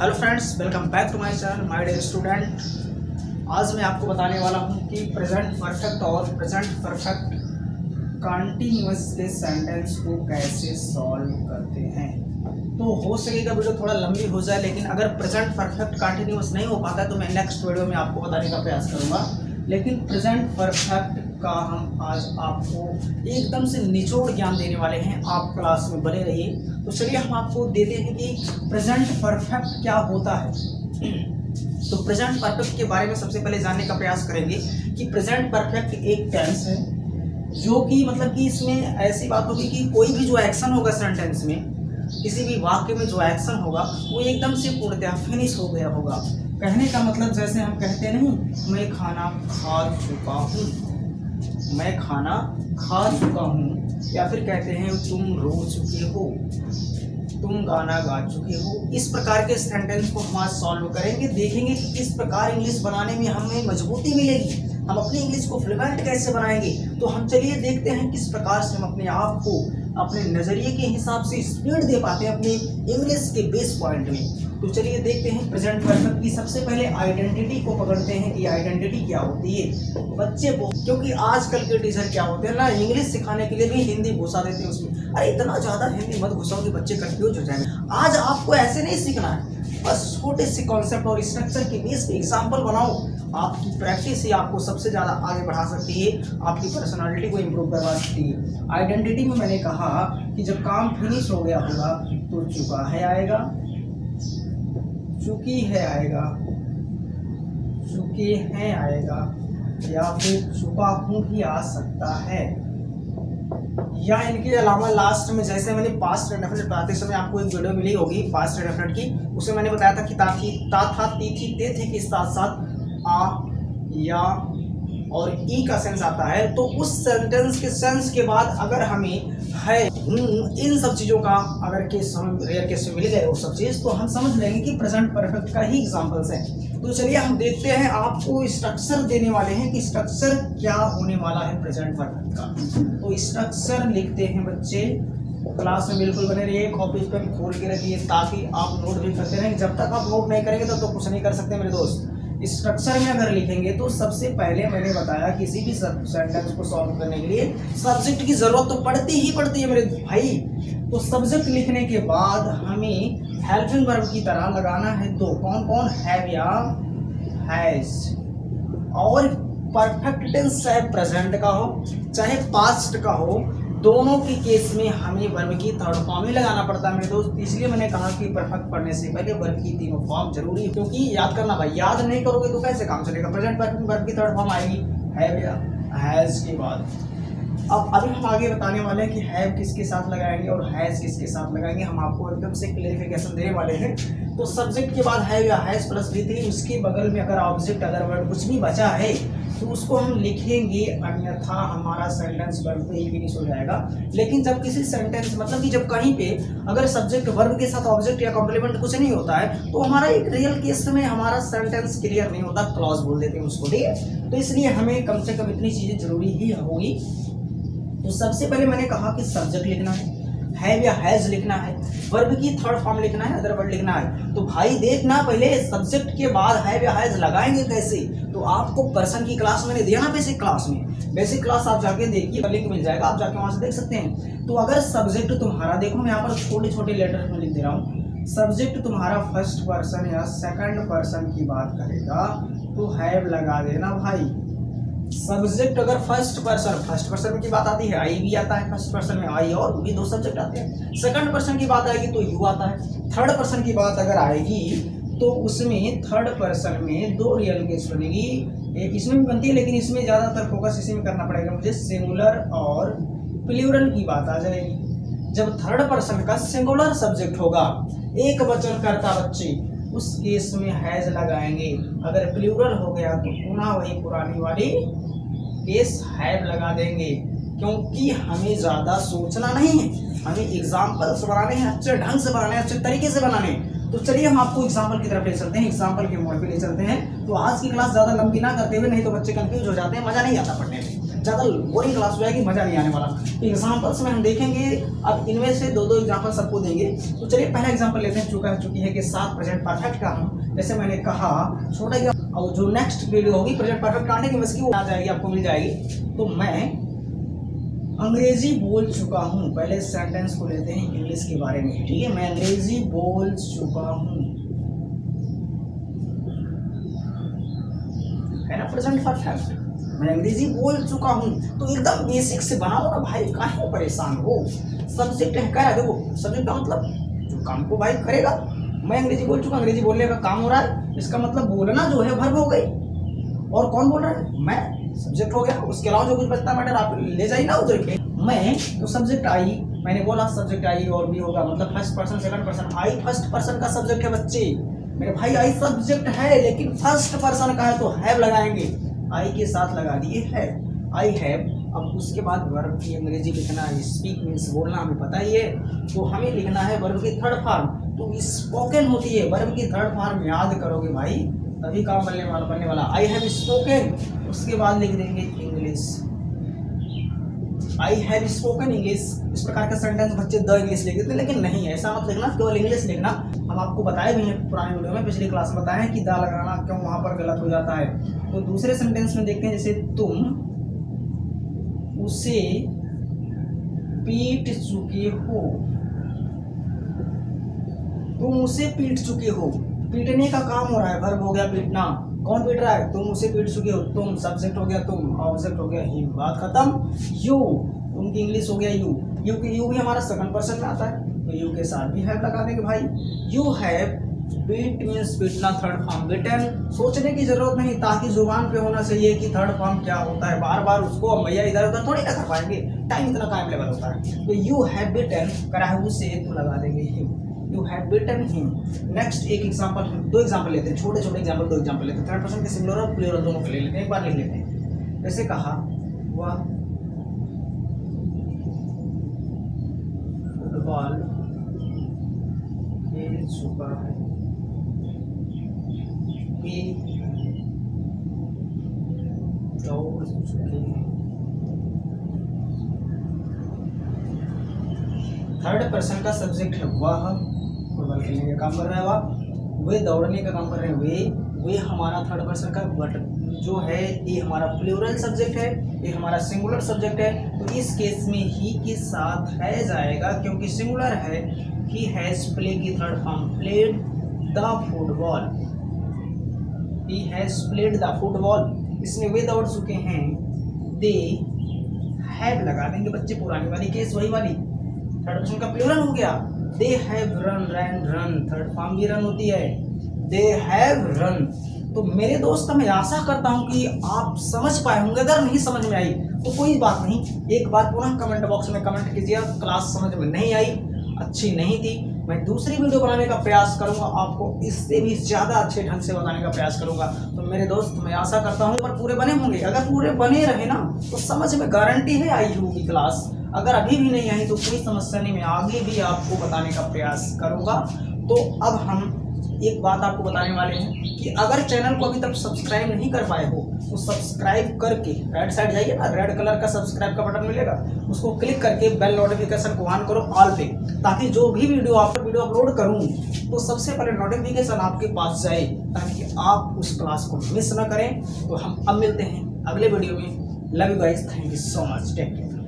Hello friends, welcome back to my channel my dear student. आज मैं आपको बताने वाला हूं कि प्रेजेंट परफेक्ट और प्रेजेंट परफेक्ट कंटीन्यूअस के सेंटेंस को कैसे सॉल्व करते हैं। तो हो सकेगा वीडियो थोड़ा लंबी हो जाए, लेकिन अगर प्रेजेंट परफेक्ट कंटीन्यूअस नहीं हो पाता तो मैं नेक्स्ट वीडियो में आपको बताने का प्रयास करूँगा। लेकिन प्रेजेंट परफेक्ट का हम आज आपको एकदम से निचोड़ ज्ञान देने वाले हैं। आप क्लास में बने रहिए। तो चलिए हम आपको देते हैं कि प्रेजेंट परफेक्ट क्या होता है। तो प्रेजेंट परफेक्ट के बारे में सबसे पहले जानने का प्रयास करेंगे कि प्रेजेंट परफेक्ट एक टेंस है जो कि मतलब कि इसमें ऐसी बात होगी कि कोई भी जो एक्शन होगा सेंटेंस में, किसी भी वाक्य में जो एक्शन होगा वो एकदम से पूर्णतः फिनिश हो गया होगा। कहने का मतलब जैसे हम कहते नहीं, मैं खाना खा चुका हूँ, मैं खाना खा चुका हूँ, या फिर कहते हैं तुम रो चुके हो, तुम गाना गा चुके हो। इस प्रकार के सेंटेंस को हम आज सॉल्व करेंगे। देखेंगे कि किस प्रकार इंग्लिश बनाने में हमें मजबूती मिलेगी, हम अपनी इंग्लिश को फ्लुएंट कैसे बनाएंगे। तो हम चलिए देखते हैं किस प्रकार से हम अपने आप को अपने नज़रिए के हिसाब से स्पीड दे पाते हैं अपनी इंग्लिश के बेस पॉइंट में। तो चलिए देखते हैं प्रेजेंट परफेक्ट की सबसे पहले आइडेंटिटी को पकड़ते हैं कि आइडेंटिटी क्या होती है। बच्चे क्योंकि आजकल के टीचर क्या होते हैं ना, इंग्लिश सिखाने के लिए भी हिंदी घुसा देते हैं उसमें। अरे इतना ज़्यादा हिंदी मत घुसाओ कि बच्चे कंफ्यूज हो जाएंगे। आज आपको ऐसे नहीं सीखना है, बस छोटे से कॉन्सेप्ट और स्ट्रक्चर के बेस पे एग्जाम्पल बनाओ। आपकी प्रैक्टिस ही आपको सबसे ज़्यादा आगे बढ़ा सकती है, आपकी पर्सनालिटी को इम्प्रूव करवा सकती है। आइडेंटिटी में मैंने कहा कि जब काम फिनिश हो गया होगा तो चुका है आएगा, चुकी है आएगा, चुके हैं आएगा, या फिर चुका हूँ भी आ सकता है। या इनके अलावा लास्ट में जैसे मैंने पास्ट इंडेफिनिट पढ़ाते समय आपको एक वीडियो मिली होगी पास्ट इंडेफिनिट की, उसमें मैंने बताया था कि ता थी, ता था, ती थी, ते थे के साथ साथ आ, या और ई का सेंस आता है। तो उस सेंटेंस के सेंस के बाद अगर हमें है, इन सब चीज़ों का अगर केस हम रेयर केस में मिल गए वो सब चीज़, तो हम समझ लेंगे कि प्रेजेंट परफेक्ट का ही एग्जांपल्स हैं। तो चलिए हम देखते हैं, आपको स्ट्रक्चर देने वाले हैं कि स्ट्रक्चर क्या होने वाला है प्रेजेंट परफेक्ट का। तो स्ट्रक्चर लिखते हैं बच्चे, क्लास में बिल्कुल बने रहिए, कॉपी पेन खोल के रखिए ताकि आप नोट भी करते रहें। जब तक आप नोट नहीं करेंगे तब तो कुछ नहीं कर सकते मेरे दोस्त। स्ट्रक्चर में अगर लिखेंगे तो सबसे पहले मैंने बताया किसी भी सेंटेंस को सॉल्व करने के लिए सब्जेक्ट की जरूरत तो पड़ती ही पड़ती है मेरे भाई। तो सब्जेक्ट लिखने के बाद हमें हेल्पिंग वर्ब की तरह लगाना है दो, कौन कौन, हैव या हैज। और परफेक्ट टेंस चाहे प्रेजेंट का हो चाहे पास्ट का हो, दोनों के केस में हमें वर्ब की थर्ड फॉर्म ही लगाना पड़ता है मेरे दोस्त। इसलिए मैंने कहा कि परफेक्ट पढ़ने से पहले वर्ब की तीनों फॉर्म जरूरी है, क्योंकि याद करना भाई, याद नहीं करोगे तो कैसे काम चलेगा। प्रेजेंट परफेक्ट वर्ब की थर्ड फॉर्म आएगी हैव या हैज के बाद। अब अभी हम आगे बताने वाले हैं कि हैव किसके साथ लगाएंगे और हैज किसके साथ लगाएंगे। हम आपको एकदम से क्लेरिफिकेशन देने वाले हैं। तो सब्जेक्ट के बाद हैव या हैज प्लस V3, उसके बगल में अगर ऑब्जेक्ट अदर वर्ड कुछ भी बचा है तो उसको हम लिखेंगे, अन्यथा हमारा सेंटेंस वर्ब पे ही फिनिश हो जाएगा। लेकिन जब किसी सेंटेंस मतलब कि जब कहीं पे अगर सब्जेक्ट वर्ब के साथ ऑब्जेक्ट या कॉम्प्लीमेंट कुछ नहीं होता है तो हमारा एक रियल केस में हमारा सेंटेंस क्लियर नहीं होता, क्लॉज बोल देते हैं उसको, ठीक है। तो इसलिए हमें कम से कम इतनी चीज़ें जरूरी ही होगी। तो सबसे पहले मैंने कहा कि सब्जेक्ट लिखना है या हैज लिखना है, वर्ब की थर्ड फॉर्म लिखना है, अदर वर्ड लिखना है। तो भाई देखना, पहले सब्जेक्ट के बाद हैव या हैज लगाएंगे कैसे। तो आपको पर्सन की क्लास मैंने दिया ना बेसिक क्लास में, बेसिक क्लास आप जाके देखिए, लिंक मिल जाएगा, आप जाके वहां से देख सकते हैं। तो अगर सब्जेक्ट तुम्हारा, देखो मैं यहाँ पर छोटे छोटे लेटर में लिख दे रहा हूँ, सब्जेक्ट तुम्हारा फर्स्ट पर्सन या सेकंड पर्सन की बात करेगा तो हैव लगा देना भाई। सब्जेक्ट अगर फर्स्ट पर्सन की बात आती है, आई भी आता है फर्स्ट पर्सन में, आई और भी दो सब्जेक्ट आते हैं। सेकंड पर्सन की बात आएगी तो यू आता है। थर्ड पर्सन की बात अगर आएगी तो उसमें थर्ड पर्सन में दो रियल केस बनेगी, एक इसमें भी बनती है लेकिन इसमें ज़्यादातर फोकस इसी में करना पड़ेगा मुझे, सिंगुलर और प्लूरल की बात आ जाएगी। जब थर्ड पर्सन का सिंगुलर सब्जेक्ट होगा, एक वचन करता बच्चे, उस केस में हैज लगाएंगे। अगर प्लूरल हो गया तो पुनः वही पुरानी वाली केस हैव लगा देंगे, क्योंकि हमें ज़्यादा सोचना नहीं है, हमें एग्जाम्पल्स बनाने हैं, अच्छे ढंग से बनाने हैं, अच्छे तरीके से बनाने हैं। तो चलिए हम आपको एग्जाम्पल की तरफ ले चलते हैं, एग्जाम्पल के मोड पे ले चलते हैं। तो आज की क्लास ज़्यादा लंबी ना करते हुए, नहीं तो बच्चे कंफ्यूज हो जाते हैं, मज़ा नहीं आता पढ़ने में। ज़्यादा बोरिंग क्लास हो जाएगी, मज़ा नहीं आने वाला। एग्जाम्पल्स में हम देखेंगे, अब इनमें से दो एग्जाम्पल सबको देंगे। तो चलिए पहला एग्जाम्पल लेते हैं, चुकी है कि साथ प्रेजेंट परफेक्ट का हम, जैसे मैंने कहा छोटा एग्जाम्पल, और जो नेक्स्ट वीडियो होगी प्रेजेंट परफेक्ट आने की बस की वो आ जाएगी, आपको मिल जाएगी। तो मैं अंग्रेजी बोल चुका हूँ, पहले सेंटेंस को लेते हैं इंग्लिश के बारे में, ठीक है। मैं अंग्रेजी बोल चुका हूँ, है ना प्रेजेंट परफेक्ट। मैं अंग्रेजी बोल चुका हूँ, तो एकदम बेसिक से बनाओ ना भाई, काहे परेशान हो। सब्जेक्ट है, कह रहा है देखो, सब्जेक्ट का मतलब जो काम को भाई करेगा। मैं अंग्रेजी बोल चुका, अंग्रेजी बोलने का काम हो रहा है, इसका मतलब बोलना जो है वर्ब हो गई, और कौन बोल रहा है, मैं, सब्जेक्ट हो गया। उसके अलावा जो कुछ बचता मैटर आप ले जाइए ना उधर के। मैं तो सब्जेक्ट आई, मैंने बोला सब्जेक्ट आई और भी होगा, मतलब फर्स्ट पर्सन सेकंड पर्सन। आई फर्स्ट पर्सन का सब्जेक्ट है बच्चे, मेरे भाई आई सब्जेक्ट है, लेकिन फर्स्ट पर्सन का है तो हैव लगाएंगे, आई के साथ लगा दिए है, आई हैव। अब उसके बाद वर्ब की अंग्रेजी लिखना है, स्पीक मीन्स बोलना, हमें पता ही है, तो हमें लिखना है वर्ब की थर्ड फॉर्म, तो स्पोकन होती है, वर्ब की थर्ड फॉर्म याद करोगे भाई तभी काम बनने वाला। आई हैव स्पोकन, उसके बाद लिख देंगे English, I have spoken English. इस प्रकार का सेंटेंस बच्चे द इंग्लिश लिख देते, लेकिन नहीं, ऐसा मत लिखना, केवल इंग्लिश लिखना। हम आपको बताए भी हैं पुराने वीडियो में, पिछली क्लास में बताए हैं कि दा लगाना क्यों वहां पर गलत हो जाता है। तो दूसरे सेंटेंस में देखते हैं, जैसे तुम उसे पीट चुके हो, तुम उसे पीट चुके हो, पीटने का काम हो रहा है, वर्ब हो गया पीटना, कौन पीट रहा है, तुम उसे पीट चुके हो, तुम सब्जेक्ट हो गया, तुम ऑब्जेक्ट हो गया ही, बात खत्म। यू, तुम की इंग्लिश हो गया यू, यू भी हमारा सेकंड पर्सन में आता है, तो यू के साथ भी हैव लगा देंगे भाई। यू हैव, बीट मीन्स पीटना, थर्ड फॉर्म बिटन। सोचने की जरूरत नहीं, ताकि जुबान पे होना चाहिए कि थर्ड फॉर्म क्या होता है, बार बार उसको भैया इधर उधर थोड़ी ना कर पाएंगे, टाइम इतना टाइम लेवल होता है। तो यू हैव बिटन करा है उसे, तो लगा देंगे him, you have bitten him. Next एक एग्जांपल, दो एग्जांपल लेते हैं, छोटे छोटे एग्जांपल, दो एग्जांपल लेते हैं, थर्ड पर्सन के सिंगुलर और प्लूरल दोनों को ले लेते हैं, एक बार लिख लेते हैं। जैसे कहा वह फुटबॉल खेल चुका है, वे दौड़ चुके हैं। थर्ड पर्सन का सब्जेक्ट है वह, फुटबॉल खेलने का काम कर रहा है वह, वे दौड़ने का काम कर रहे हैं वे हमारा थर्ड पर्सन का, बट जो है ये हमारा प्लूरल सब्जेक्ट है, ये हमारा सिंगुलर सब्जेक्ट है। तो इस केस में ही के साथ है जाएगा, क्योंकि सिंगुलर है। ही हैज प्ले की third form, played the football, he has played the football. इसमें वे दौड़ चुके हैं, दे हैव लगा देंगे बच्चे, पुरानी वाली केस वही वाली, थर्ड पर्सन का प्लूरल हो गया। They have run, rain run, third form भी रन होती है, दे हैव रन। तो मेरे दोस्त मैं आशा करता हूं कि आप समझ पाए होंगे, अगर नहीं समझ में आई तो कोई बात नहीं, एक बार पुनः कमेंट बॉक्स में कमेंट कीजिए, क्लास समझ में नहीं आई, अच्छी नहीं थी, मैं दूसरी वीडियो बनाने का प्रयास करूंगा, आपको इससे भी ज़्यादा अच्छे ढंग से बताने का प्रयास करूंगा। तो मेरे दोस्त मैं आशा करता हूं पर पूरे बने होंगे, अगर पूरे बने रहे ना तो समझ में गारंटी है आई होगी क्लास। अगर अभी भी नहीं आई तो कोई समस्या नहीं, मैं आगे भी आपको बताने का प्रयास करूंगा। तो अब हम एक बात आपको बताने वाले हैं कि अगर चैनल को अभी तक सब्सक्राइब नहीं कर पाए हो तो सब्सक्राइब करके राइट साइड जाइए ना, रेड कलर का सब्सक्राइब का बटन मिलेगा, उसको क्लिक करके बेल नोटिफिकेशन को ऑन करो ऑल पे, ताकि जो भी वीडियो अपलोड करूं तो सबसे पहले नोटिफिकेशन आपके पास जाए, ताकि आप उस क्लास को मिस ना करें। तो हम अब मिलते हैं अगले वीडियो में। Love you guys, thank you so much, take care.